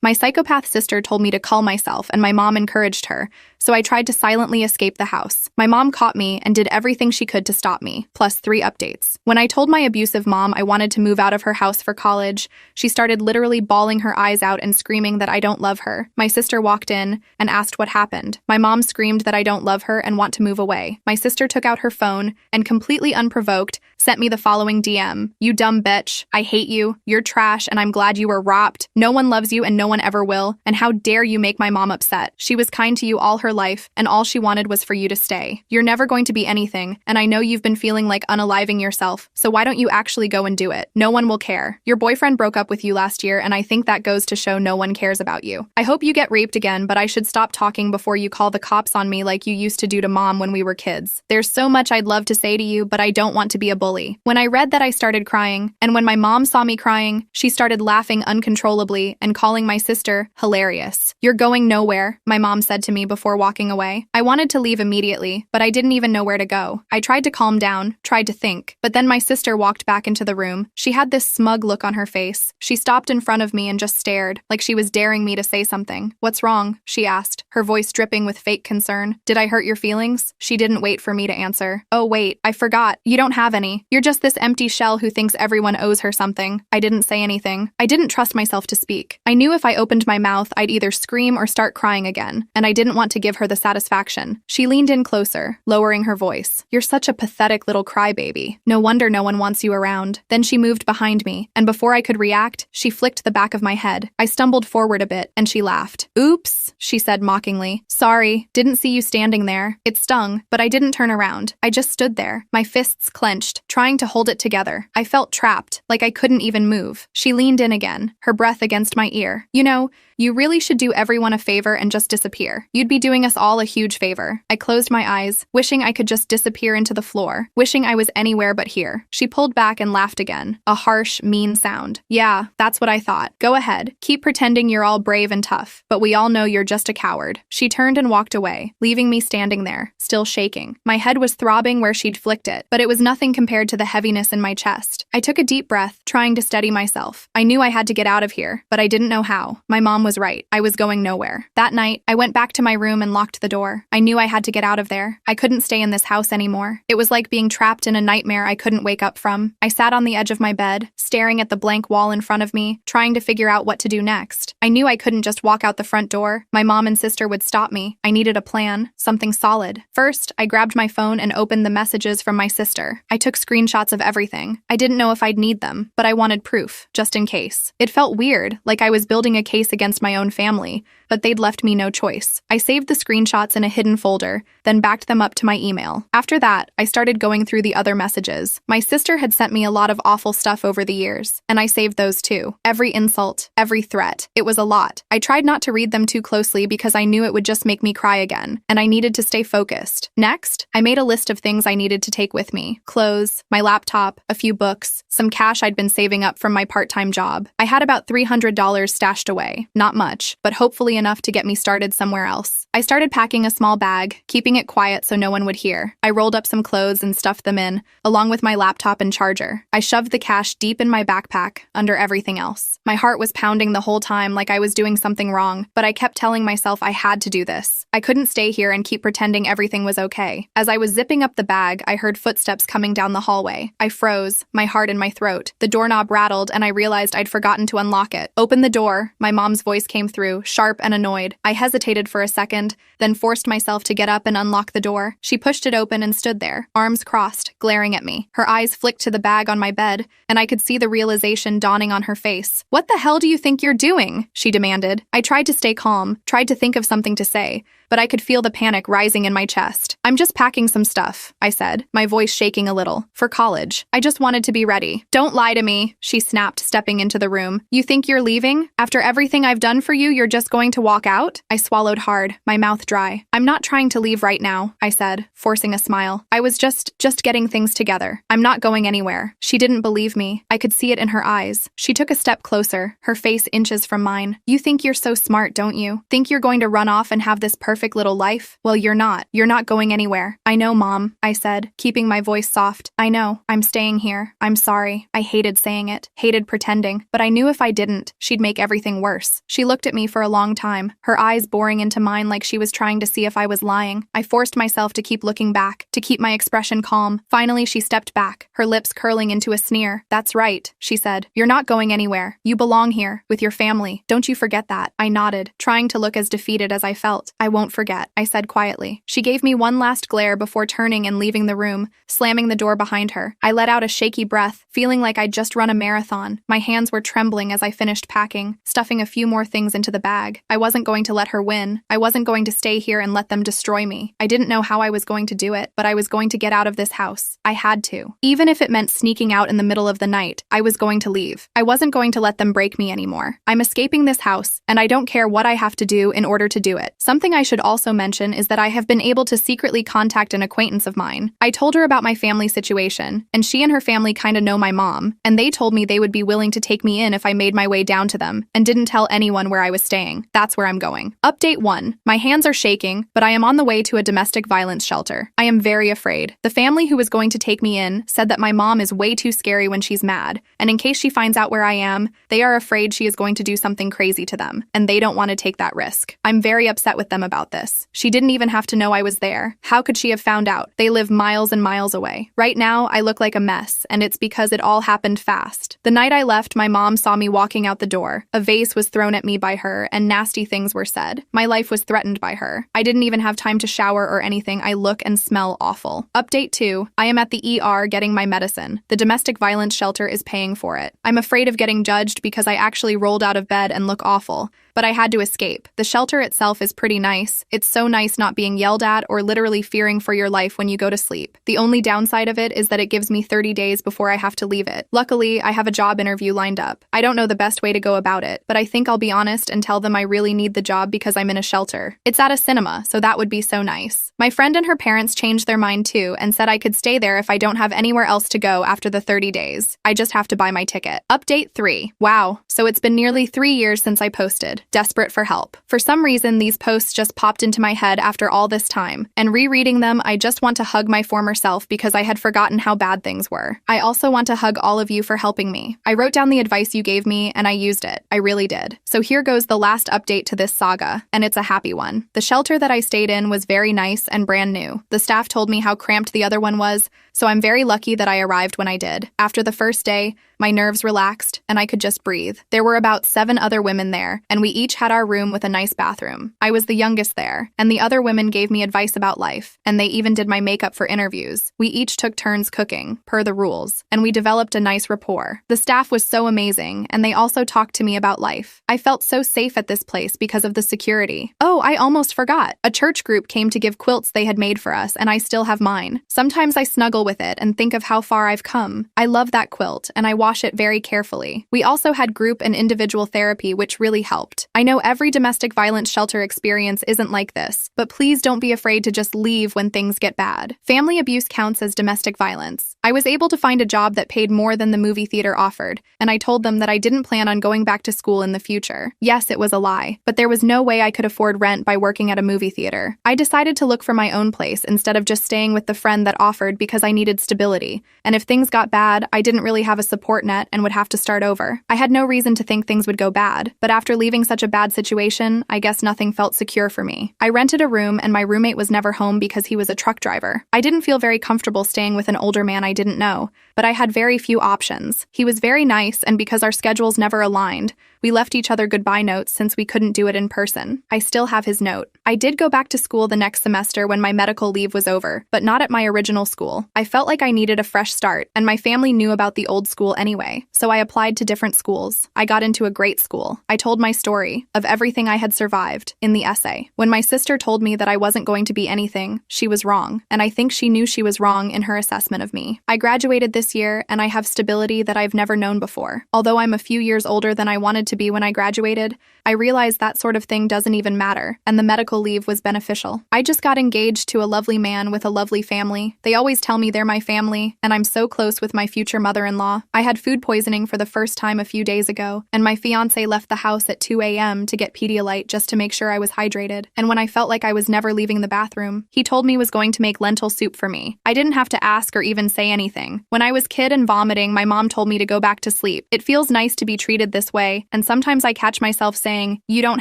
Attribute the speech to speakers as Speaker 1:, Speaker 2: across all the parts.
Speaker 1: My psychopath sister told me to calm myself, and my mom encouraged her, so I tried to silently escape the house. My mom caught me and did everything she could to stop me, plus 3 updates. When I told my abusive mom I wanted to move out of her house for college, she started literally bawling her eyes out and screaming that I don't love her. My sister walked in and asked what happened. My mom screamed that I don't love her and want to move away. My sister took out her phone and, completely unprovoked, sent me the following DM. "You dumb bitch. I hate you. You're trash and I'm glad you were robbed. No one loves you and no one ever will. And how dare you make my mom upset. She was kind to you all her life and all she wanted was for you to stay. You're never going to be anything, and I know you've been feeling like unaliving yourself, so why don't you actually go and do it? No one will care. Your boyfriend broke up with you last year and I think that goes to show no one cares about you. I hope you get raped again, but I should stop talking before you call the cops on me like you used to do to mom when we were kids. There's so much I'd love to say to you, but I don't want to be a bully." When I read that, I started crying, and when my mom saw me crying, she started laughing uncontrollably and calling my sister hilarious. "You're going nowhere," my mom said to me before walking away. I wanted to leave immediately, but I didn't even know where to go. I tried to calm down, tried to think, but then my sister walked back into the room. She had this smug look on her face. She stopped in front of me and just stared, like she was daring me to say something. "What's wrong?" she asked, her voice dripping with fake concern. "Did I hurt your feelings?" She didn't wait for me to answer. "Oh wait, I forgot. You don't have any. You're just this empty shell who thinks everyone owes her something." I didn't say anything. I didn't trust myself to speak. I knew if I opened my mouth, I'd either scream or start crying again, and I didn't want to give her the satisfaction. She leaned in closer, lowering her voice. "You're such a pathetic little crybaby. No wonder no one wants you around." Then she moved behind me, and before I could react, she flicked the back of my head. I stumbled forward a bit, and she laughed. "Oops," she said mockingly. "Sorry, didn't see you standing there." It stung, but I didn't turn around. I just stood there, my fists clenched, trying to hold it together. I felt trapped, like I couldn't even move. She leaned in again, her breath against my ear. "You know, you really should do everyone a favor and just disappear. You'd be doing us all a huge favor." I closed my eyes, wishing I could just disappear into the floor, wishing I was anywhere but here. She pulled back and laughed again, a harsh, mean sound. "Yeah, that's what I thought. Go ahead, keep pretending you're all brave and tough, but we all know you're just a coward." She turned and walked away, leaving me standing there, still shaking. My head was throbbing where she'd flicked it, but it was nothing compared to the heaviness in my chest. I took a deep breath, trying to steady myself. I knew I had to get out of here, but I didn't know how. My mom was right. I was going nowhere. That night, I went back to my room and locked the door. I knew I had to get out of there. I couldn't stay in this house anymore. It was like being trapped in a nightmare I couldn't wake up from. I sat on the edge of my bed, staring at the blank wall in front of me, trying to figure out what to do next. I knew I couldn't just walk out the front door. My mom and sister would stop me. I needed a plan, something solid. First, I grabbed my phone and opened the messages from my sister. I took screenshots of everything. I didn't know if I'd need them, but I wanted proof, just in case. It felt weird, like I was building a case against my own family, but they'd left me no choice. I saved the screenshots in a hidden folder, then backed them up to my email. After that, I started going through the other messages. My sister had sent me a lot of awful stuff over the years, and I saved those too. Every insult, every threat. It was a lot. I tried not to read them too closely because I knew it would just make me cry again, and I needed to stay focused. Next, I made a list of things I needed to take with me. Clothes, my laptop, a few books, some cash I'd been saving up from my part-time job. I had about $300 stashed away. Not much, but hopefully enough to get me started somewhere else. I started packing a small bag, keeping it quiet so no one would hear. I rolled up some clothes and stuffed them in, along with my laptop and charger. I shoved the cash deep in my backpack, under everything else. My heart was pounding the whole time like I was doing something wrong, but I kept telling myself I had to do this. I couldn't stay here and keep pretending everything was okay. As I was zipping up the bag, I heard footsteps coming down the hallway. I froze, my heart in my throat. The doorknob rattled and I realized I'd forgotten to unlock it. "Open the door," my mom's voice came through, sharp and annoyed. I hesitated for a second, then forced myself to get up and unlock the door. She pushed it open and stood there, arms crossed, glaring at me. Her eyes flicked to the bag on my bed, and I could see the realization dawning on her face. "What the hell do you think you're doing?" she demanded. I tried to stay calm, tried to think of something to say, but I could feel the panic rising in my chest. "I'm just packing some stuff," I said, my voice shaking a little. "For college. I just wanted to be ready." "Don't lie to me," she snapped, stepping into the room. "You think you're leaving? After everything I've done for you, you're just going to walk out?" I swallowed hard, my mouth dry. "I'm not trying to leave right now," I said, forcing a smile. "I was just getting things together. I'm not going anywhere." She didn't believe me. I could see it in her eyes. She took a step closer, her face inches from mine. "You think you're so smart, don't you? Think you're going to run off and have this perfect perfect little life? Well, you're not. You're not going anywhere. I know, Mom, I said, keeping my voice soft. I know. I'm staying here. I'm sorry. I hated saying it, hated pretending, but I knew if I didn't, she'd make everything worse. She looked at me for a long time, her eyes boring into mine like she was trying to see if I was lying. I forced myself to keep looking back, to keep my expression calm. Finally, she stepped back, her lips curling into a sneer. That's right, she said. You're not going anywhere. You belong here, with your family. Don't you forget that. I nodded, trying to look as defeated as I felt. I won't forget, I said quietly. She gave me one last glare before turning and leaving the room, slamming the door behind her. I let out a shaky breath, feeling like I'd just run a marathon. My hands were trembling as I finished packing, stuffing a few more things into the bag. I wasn't going to let her win. I wasn't going to stay here and let them destroy me. I didn't know how I was going to do it, but I was going to get out of this house. I had to. Even if it meant sneaking out in the middle of the night, I was going to leave. I wasn't going to let them break me anymore. I'm escaping this house, and I don't care what I have to do in order to do it. Something I should also mention is that I have been able to secretly contact an acquaintance of mine. I told her about my family situation, and she and her family kinda know my mom, and they told me they would be willing to take me in if I made my way down to them, and didn't tell anyone where I was staying. That's where I'm going. Update 1. My hands are shaking, but I am on the way to a domestic violence shelter. I am very afraid. The family who was going to take me in said that my mom is way too scary when she's mad, and in case she finds out where I am, they are afraid she is going to do something crazy to them, and they don't want to take that risk. I'm very upset with them about this. She didn't even have to know I was there. How could she have found out? They live miles and miles away. Right now, I look like a mess, and it's because it all happened fast. The night I left, my mom saw me walking out the door. A vase was thrown at me by her, and nasty things were said. My life was threatened by her. I didn't even have time to shower or anything. I look and smell awful. Update 2. I am at the ER getting my medicine. The domestic violence shelter is paying for it. I'm afraid of getting judged because I actually rolled out of bed and look awful, but I had to escape. The shelter itself is pretty nice. It's so nice not being yelled at or literally fearing for your life when you go to sleep. The only downside of it is that it gives me 30 days before I have to leave it. Luckily, I have a job interview lined up. I don't know the best way to go about it, but I think I'll be honest and tell them I really need the job because I'm in a shelter. It's at a cinema, so that would be so nice. My friend and her parents changed their mind too and said I could stay there if I don't have anywhere else to go after the 30 days. I just have to buy my ticket. Update 3. Wow, so it's been nearly 3 years since I posted. Desperate for help. For some reason, these posts just popped into my head after all this time, and rereading them, I just want to hug my former self because I had forgotten how bad things were. I also want to hug all of you for helping me. I wrote down the advice you gave me, and I used it. I really did. So here goes the last update to this saga, and it's a happy one. The shelter that I stayed in was very nice and brand new. The staff told me how cramped the other one was, so I'm very lucky that I arrived when I did. After the first day, my nerves relaxed, and I could just breathe. There were about 7 other women there, and we each had our room with a nice bathroom. I was the youngest there, and the other women gave me advice about life, and they even did my makeup for interviews. We each took turns cooking, per the rules, and we developed a nice rapport. The staff was so amazing, and they also talked to me about life. I felt so safe at this place because of the security. Oh, I almost forgot. A church group came to give quilts they had made for us, and I still have mine. Sometimes I snuggle with it and think of how far I've come. I love that quilt, and I wash it very carefully. We also had group and individual therapy, which really helped. I know every domestic violence shelter experience isn't like this, but please don't be afraid to just leave when things get bad. Family abuse counts as domestic violence. I was able to find a job that paid more than the movie theater offered, and I told them that I didn't plan on going back to school in the future. Yes, it was a lie, but there was no way I could afford rent by working at a movie theater. I decided to look for my own place instead of just staying with the friend that offered because I needed stability, and if things got bad, I didn't really have a support net and would have to start over. I had no reason to think things would go bad, but after leaving such a bad situation, I guess nothing felt secure for me. I rented a room and my roommate was never home because he was a truck driver. I didn't feel very comfortable staying with an older man I didn't know, but I had very few options. He was very nice, and because our schedules never aligned, we left each other goodbye notes since we couldn't do it in person. I still have his note. I did go back to school the next semester when my medical leave was over, but not at my original school. I felt like I needed a fresh start, and my family knew about the old school anyway, so I applied to different schools. I got into a great school. I told my story of everything I had survived in the essay. When my sister told me that I wasn't going to be anything, she was wrong, and I think she knew she was wrong in her assessment of me. I graduated this year, and I have stability that I've never known before. Although I'm a few years older than I wanted to be when I graduated, I realized that sort of thing doesn't even matter, and the medical leave was beneficial. I just got engaged to a lovely man with a lovely family. They always tell me they're my family, and I'm so close with my future mother-in-law. I had had food poisoning for the first time a few days ago, and my fiance left the house at 2 a.m. to get Pedialyte just to make sure I was hydrated. And when I felt like I was never leaving the bathroom, he told me he was going to make lentil soup for me. I didn't have to ask or even say anything. When I was kid and vomiting, my mom told me to go back to sleep. It feels nice to be treated this way, and sometimes I catch myself saying, "You don't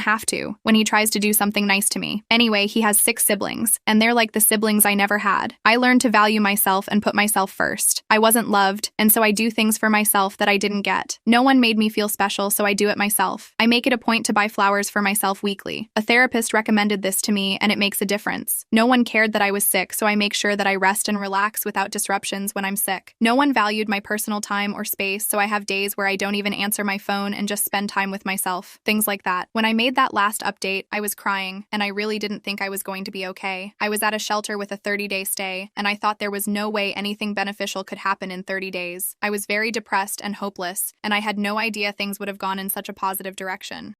Speaker 1: have to," when he tries to do something nice to me. Anyway, he has 6 siblings, and they're like the siblings I never had. I learned to value myself and put myself first. I wasn't loved, and so I do things for myself that I didn't get. No one made me feel special, so I do it myself. I make it a point to buy flowers for myself weekly. A therapist recommended this to me, and it makes a difference. No one cared that I was sick, so I make sure that I rest and relax without disruptions when I'm sick. No one valued my personal time or space, so I have days where I don't even answer my phone and just spend time with myself. Things like that. When I made that last update, I was crying, and I really didn't think I was going to be okay. I was at a shelter with a 30-day stay, and I thought there was no way anything beneficial could happen in 30 days. I was very depressed and hopeless, and I had no idea things would have gone in such a positive direction.